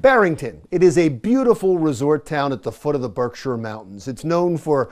Barrington. It is a beautiful resort town at the foot of the Berkshire Mountains. It's known for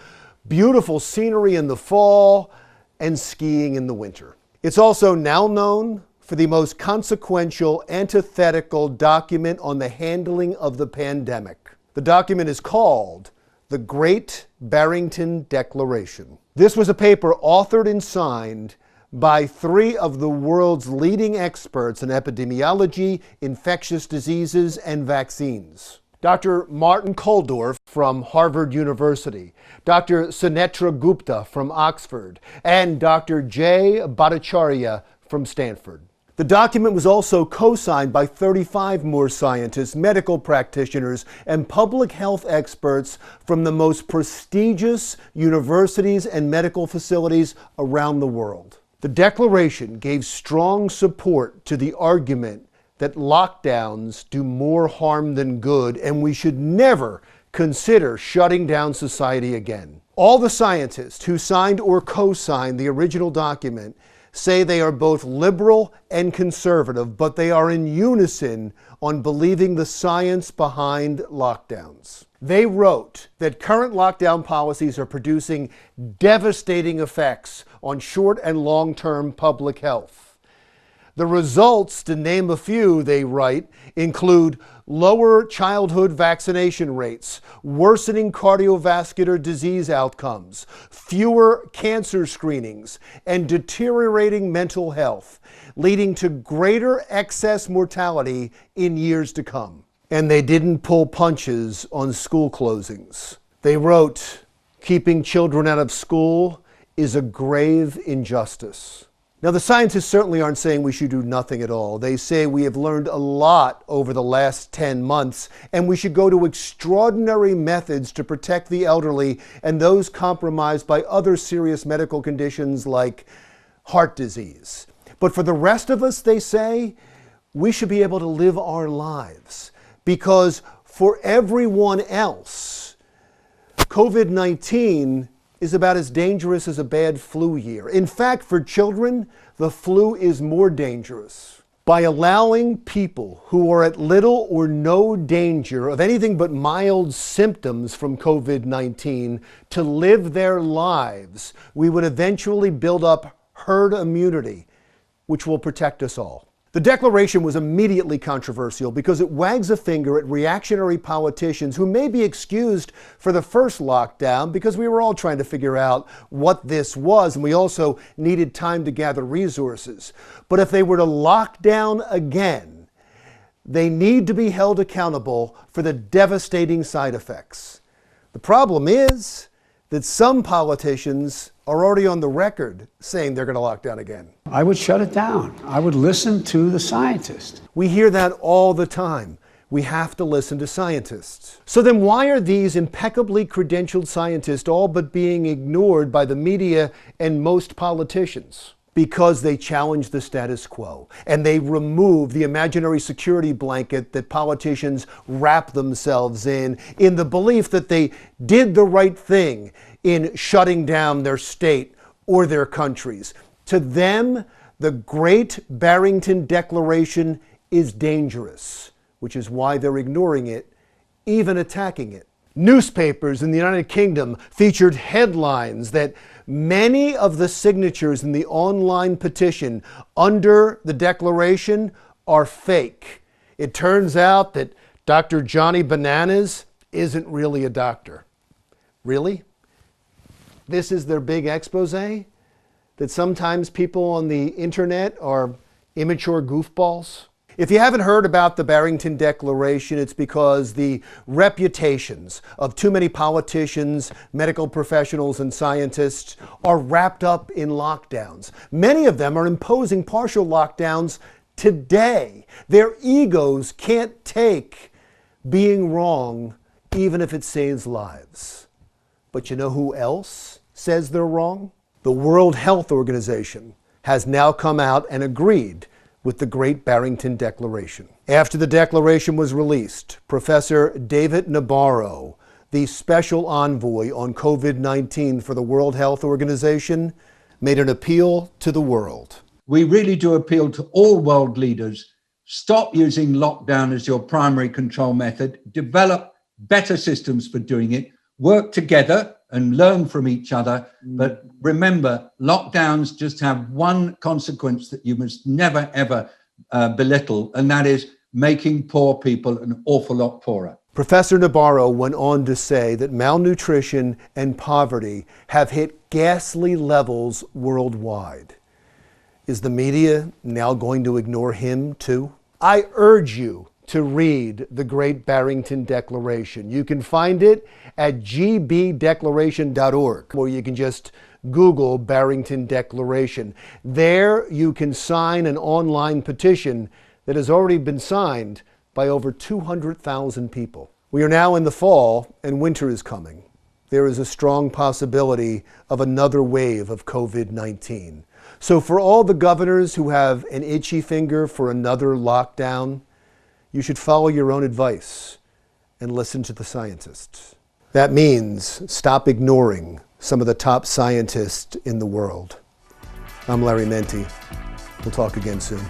beautiful scenery in the fall and skiing in the winter. It's also now known for the most consequential antithetical document on the handling of the pandemic. The document is called the Great Barrington Declaration. This was a paper authored and signed by three of the world's leading experts in epidemiology, infectious diseases, and vaccines. Dr. Martin Kulldorff from Harvard University, Dr. Sunetra Gupta from Oxford, and Dr. Jay Bhattacharya from Stanford. The document was also co-signed by 35 more scientists, medical practitioners, and public health experts from the most prestigious universities and medical facilities around the world. The declaration gave strong support to the argument that lockdowns do more harm than good, and we should never consider shutting down society again. All the scientists who signed or co-signed the original document say they are both liberal and conservative, but they are in unison on believing the science behind lockdowns. They wrote that current lockdown policies are producing devastating effects on short and long-term public health. The results, to name a few, they write, include lower childhood vaccination rates, worsening cardiovascular disease outcomes, fewer cancer screenings, and deteriorating mental health, leading to greater excess mortality in years to come. And they didn't pull punches on school closings. They wrote, keeping children out of school is a grave injustice. Now, the scientists certainly aren't saying we should do nothing at all. They say we have learned a lot over the last 10 months, and we should go to extraordinary methods to protect the elderly and those compromised by other serious medical conditions like heart disease. But for the rest of us, they say, we should be able to live our lives, because for everyone else, COVID-19 is about as dangerous as a bad flu year. In fact, for children, the flu is more dangerous. By allowing people who are at little or no danger of anything but mild symptoms from COVID-19 to live their lives, we would eventually build up herd immunity, which will protect us all. The declaration was immediately controversial because it wags a finger at reactionary politicians who may be excused for the first lockdown because we were all trying to figure out what this was, and we also needed time to gather resources. But if they were to lock down again, they need to be held accountable for the devastating side effects. The problem is that some politicians are already on the record saying they're going to lock down again. I would shut it down. I would listen to the scientists. We hear that all the time. We have to listen to scientists. So then why are these impeccably credentialed scientists all but being ignored by the media and most politicians? Because they challenge the status quo and they remove the imaginary security blanket that politicians wrap themselves in the belief that they did the right thing in shutting down their state or their countries. To them, the Great Barrington Declaration is dangerous, which is why they're ignoring it, even attacking it. Newspapers in the United Kingdom featured headlines that many of the signatures in the online petition under the declaration are fake. It turns out that Dr. Johnny Bananas isn't really a doctor. Really? This is their big expose? That sometimes people on the internet are immature goofballs? If you haven't heard about the Barrington Declaration, it's because the reputations of too many politicians, medical professionals, and scientists are wrapped up in lockdowns. Many of them are imposing partial lockdowns today. Their egos can't take being wrong, even if it saves lives. But you know who else says they're wrong? The World Health Organization has now come out and agreed with the Great Barrington Declaration. After the declaration was released, Professor David Nabarro, the special envoy on COVID-19 for the World Health Organization, made an appeal to the world. We really do appeal to all world leaders Stop using lockdown as your primary control method. Develop better systems for doing it. Work together and learn from each other. But remember, lockdowns just have one consequence that you must never, ever belittle, and that is making poor people an awful lot poorer. Professor Nabarro went on to say that malnutrition and poverty have hit ghastly levels worldwide. Is the media now going to ignore him too? I urge you to read the Great Barrington Declaration. You can find it at gbdeclaration.org, or you can just Google Barrington Declaration. There you can sign an online petition that has already been signed by over 200,000 people. We are now in the fall and winter is coming. There is a strong possibility of another wave of COVID-19. So for all the governors who have an itchy finger for another lockdown, you should follow your own advice and listen to the scientists. That means stop ignoring some of the top scientists in the world. I'm Larry Mendte. We'll talk again soon.